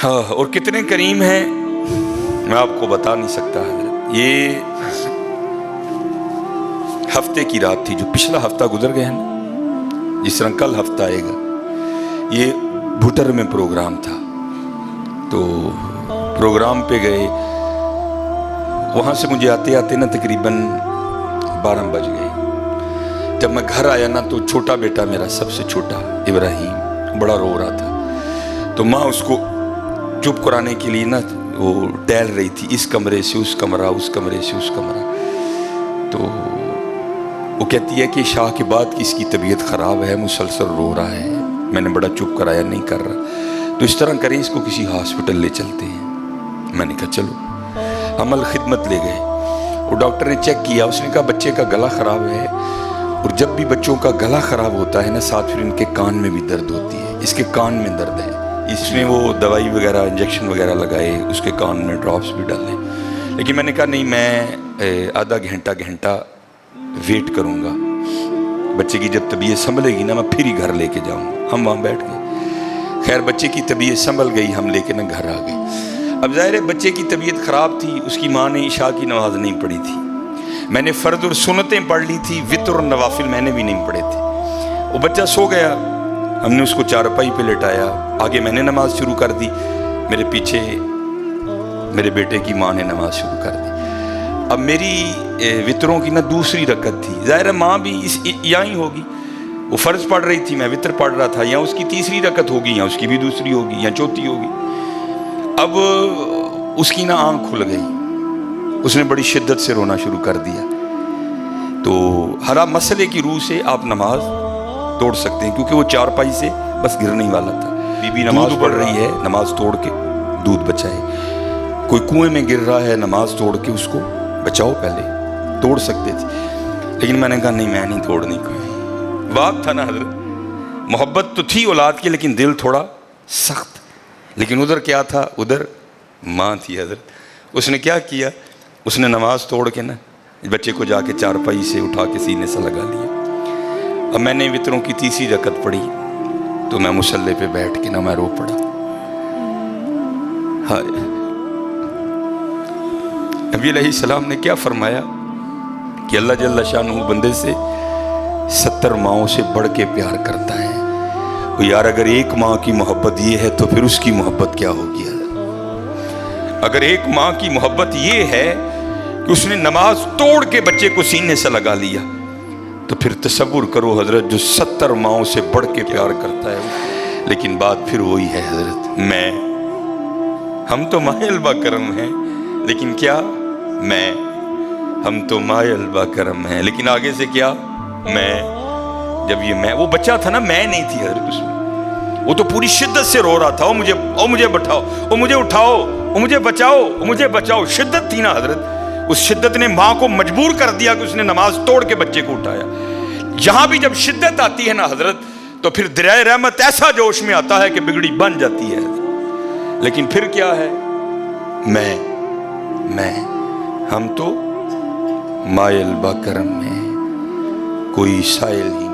ہاں، اور کتنے کریم ہیں میں آپ کو بتا نہیں سکتا حضرت۔ یہ ہفتے کی رات تھی، جو پچھلا ہفتہ گزر گیا نا، جس طرح کل ہفتہ آئے گا، یہ بھٹر میں پروگرام تھا، تو پروگرام پہ گئے، وہاں سے مجھے آتے آتے نا تقریباً 12 بج گئے۔ جب میں گھر آیا نا تو چھوٹا بیٹا میرا، سب سے چھوٹا ابراہیم، بڑا رو رہا تھا، تو ماں اس کو چپ کرانے کے لیے نا وہ ٹہل رہی تھی، اس کمرے سے اس کمرہ، اس کمرے سے اس کمرہ، تو وہ کہتی ہے کہ شاہ کے بعد کی اس کی طبیعت خراب ہے، مسلسل رو رہا ہے، میں نے بڑا چپ کرایا، نہیں کر رہا، تو اس طرح کریں اس کو کسی ہاسپٹل لے چلتے ہیں۔ میں نے کہا چلو، عمل خدمت لے گئے، اور ڈاکٹر نے چیک کیا، اس نے کہا بچے کا گلا خراب ہے، اور جب بھی بچوں کا گلا خراب ہوتا ہے نا، ساتھ پھر ان کے کان میں بھی درد ہوتی ہے، اس کے کان میں درد ہے، اس میں وہ دوائی وغیرہ انجیکشن وغیرہ لگائے، اس کے کان میں ڈراپس بھی ڈالے، لیکن میں نے کہا نہیں، میں آدھا گھنٹہ ویٹ کروں گا، بچے کی جب طبیعت سنبھلے گی نا میں پھر ہی گھر لے کے جاؤں گا۔ ہم وہاں بیٹھ گئے، خیر بچے کی طبیعت سنبھل گئی، ہم لے کے نا گھر آ گئے۔ اب ظاہر ہے بچے کی طبیعت خراب تھی، اس کی ماں نے عشاء کی نماز نہیں پڑھی تھی، میں نے فرض اور سنتیں پڑھ لی تھی، وتر اور نوافل میں نے بھی نہیں پڑھے تھے، وہ بچہ سو گیا، ہم نے اس کو چارپائی پہ لٹایا، آگے میں نے نماز شروع کر دی، میرے پیچھے میرے بیٹے کی ماں نے نماز شروع کر دی۔ اب میری وتروں کی نا دوسری رکعت تھی، ظاہر ہے ماں بھی یہاں ہی ہوگی، وہ فرض پڑھ رہی تھی، میں وتر پڑھ رہا تھا، یا اس کی تیسری رکعت ہوگی، یا اس کی بھی دوسری ہوگی، یا چوتھی ہوگی۔ اب اس کی نا آنکھ کھل گئی، اس نے بڑی شدت سے رونا شروع کر دیا، تو ہر مسئلے کی روح سے آپ نماز توڑ سکتے ہیں، کیونکہ وہ چارپائی سے بس گرنے ہی والا تھا، بی بی نماز پڑھ رہی ہے، نماز توڑ کے دودھ بچائے، کوئی کنویں میں گر رہا ہے، نماز توڑ کے اس کو بچاؤ، پہلے توڑ سکتے تھے، لیکن میں نے کہا نہیں، میں نہیں توڑنی کوئی، وقت تھا نا حضرت، محبت تو تھی اولاد کی لیکن دل تھوڑا سخت، لیکن ادھر کیا تھا، ادھر ماں تھی حضرت، اس نے کیا کیا، اس نے نماز توڑ کے نا بچے کو جا کے چارپائی سے اٹھا کے سینے سے لگا لیا۔ اب میں نے وتروں کی تیسری رکعت پڑھی تو میں مصلی پہ بیٹھ کے نا میں رو پڑا۔ ہائے، نبی علیہ السلام نے کیا فرمایا کہ اللہ جل شانہ بندے سے 70 ماؤں سے بڑھ کے پیار کرتا ہے، یار اگر ایک ماں کی محبت یہ ہے تو پھر اس کی محبت کیا ہوگی؟ اگر ایک ماں کی محبت یہ ہے کہ اس نے نماز توڑ کے بچے کو سینے سے لگا لیا، تو پھر تصور کرو حضرت، جو 70 ماؤں سے بڑھ کے پیار کرتا ہے۔ لیکن بات پھر وہی ہے حضرت، ہم تو مائل با کرم ہیں، لیکن کیا ہم تو مائل با کرم ہیں، لیکن آگے سے کیا، جب یہ وہ بچہ تھا نا، میں نہیں تھی حضرت اس میں، وہ تو پوری شدت سے رو رہا تھا، مجھے بٹھاؤ، مجھے اٹھاؤ، مجھے بچاؤ، مجھے بچاؤ، شدت تھی نا حضرت، اس شدت نے ماں کو مجبور کر دیا کہ اس نے نماز توڑ کے بچے کو اٹھایا۔ یہاں بھی جب شدت آتی ہے نا حضرت، تو پھر دریائے رحمت ایسا جوش میں آتا ہے کہ بگڑی بن جاتی ہے، لیکن پھر کیا ہے، ہم تو مائل با کرم میں، کوئی سائل ہی